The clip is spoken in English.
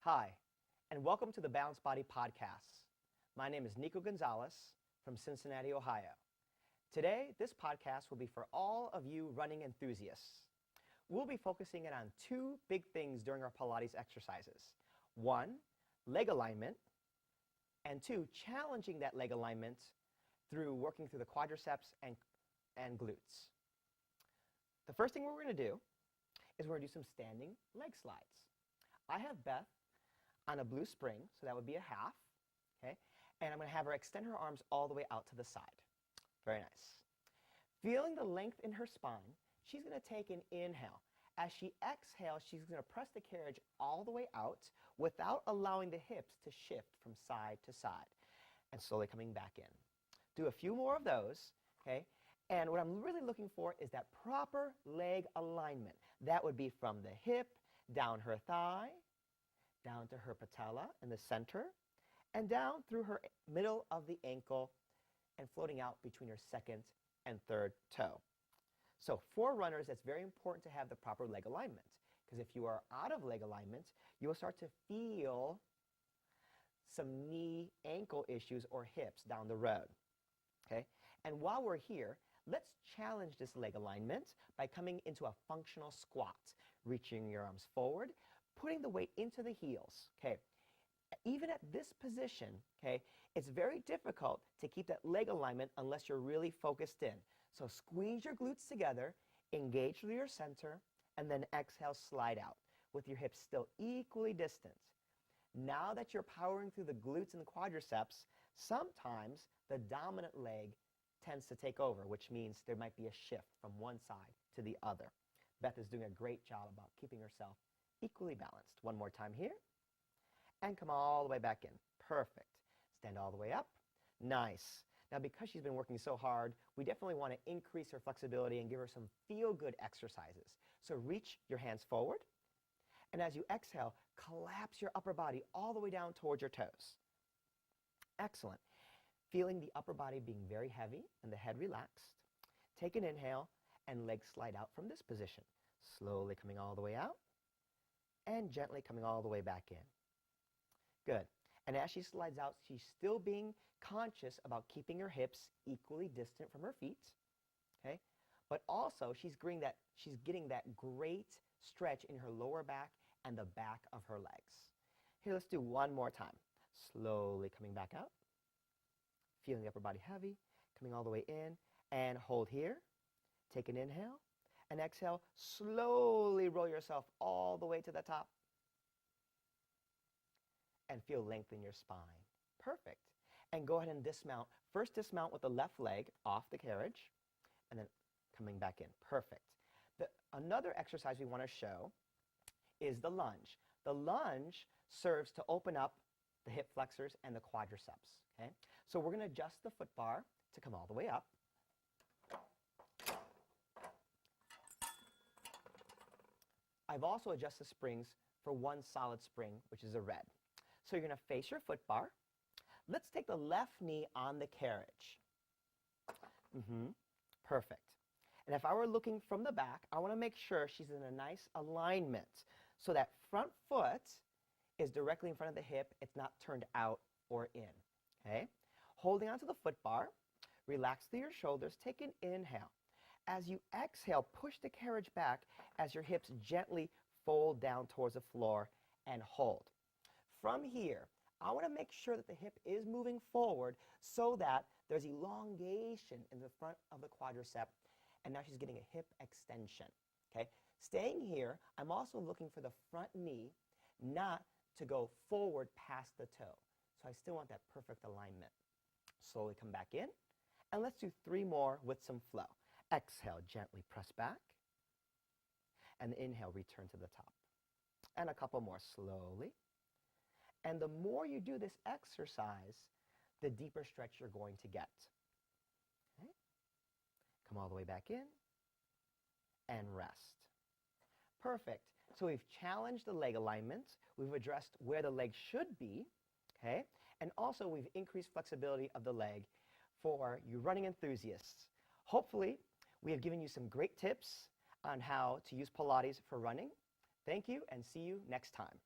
Hi, and welcome to the Balanced Body Podcast. My name is Nico Gonzalez from Cincinnati, Ohio. Today, this podcast will be for all of you running enthusiasts. We'll be focusing in on two big things during our Pilates exercises. One, leg alignment, and two, challenging that leg alignment through working through the quadriceps and glutes. The first thing we're going to do is we're going to do some standing leg slides. I have Beth on a blue spring, so that would be a half, okay? And I'm going to have her extend her arms all the way out to the side. Very nice. Feeling the length in her spine, she's going to take an inhale. As she exhales, she's going to press the carriage all the way out without allowing the hips to shift from side to side and slowly coming back in. Do a few more of those, okay? And what I'm really looking for is that proper leg alignment. That would be from the hip, down her thigh, down to her patella in the center, and down through her middle of the ankle and floating out between her second and third toe. So for runners, it's very important to have the proper leg alignment, because if you are out of leg alignment, you will start to feel some knee ankle issues or hips down the road. Okay? And while we're here, let's challenge this leg alignment by coming into a functional squat, reaching your arms forward, putting the weight into the heels. Okay? Even at this position, okay, it's very difficult to keep that leg alignment unless you're really focused in. So squeeze your glutes together, engage through your center, and then exhale, slide out with your hips still equally distant. Now that you're powering through the glutes and the quadriceps, sometimes the dominant leg tends to take over, which means there might be a shift from one side to the other. Beth is doing a great job about keeping herself equally balanced. One more time here. And come all the way back in. Perfect. Stand all the way up. Nice. Now, because she's been working so hard, we definitely want to increase her flexibility and give her some feel-good exercises. So reach your hands forward. And as you exhale, collapse your upper body all the way down towards your toes. Excellent. Feeling the upper body being very heavy and the head relaxed. Take an inhale and legs slide out from this position. Slowly coming all the way out and gently coming all the way back in. Good. And as she slides out, she's still being conscious about keeping her hips equally distant from her feet. Okay? But also she's getting that great stretch in her lower back and the back of her legs. Here, let's do one more time. Slowly coming back out. Feeling the upper body heavy, coming all the way in, and hold here. Take an inhale, and exhale. Slowly roll yourself all the way to the top. And feel length in your spine. Perfect. And go ahead and dismount. First dismount with the left leg off the carriage, and then coming back in. Perfect. Another exercise we want to show is the lunge. The lunge serves to open up the hip flexors and the quadriceps. Okay? So we're going to adjust the foot bar to come all the way up. I've also adjusted the springs for one solid spring, which is a red. So you're going to face your foot bar. Let's take the left knee on the carriage. Perfect. And if I were looking from the back, I want to make sure she's in a nice alignment so that front foot is directly in front of the hip. It's not turned out or in. Okay? Holding onto the foot bar, relax through your shoulders. Take an inhale. As you exhale, push the carriage back as your hips gently fold down towards the floor and hold. From here, I want to make sure that the hip is moving forward so that there's elongation in the front of the quadricep, and now she's getting a hip extension. Okay? Staying here, I'm also looking for the front knee not to go forward past the toe. So I still want that perfect alignment. Slowly come back in, and let's do 3 more with some flow. Exhale, gently press back, and inhale, return to the top. And a couple more slowly. And the more you do this exercise, the deeper stretch you're going to get. Okay? Come all the way back in and rest. Perfect. So we've challenged the leg alignment. We've addressed where the leg should be. Okay? And also we've increased flexibility of the leg for you running enthusiasts. Hopefully, we have given you some great tips on how to use Pilates for running. Thank you, and see you next time.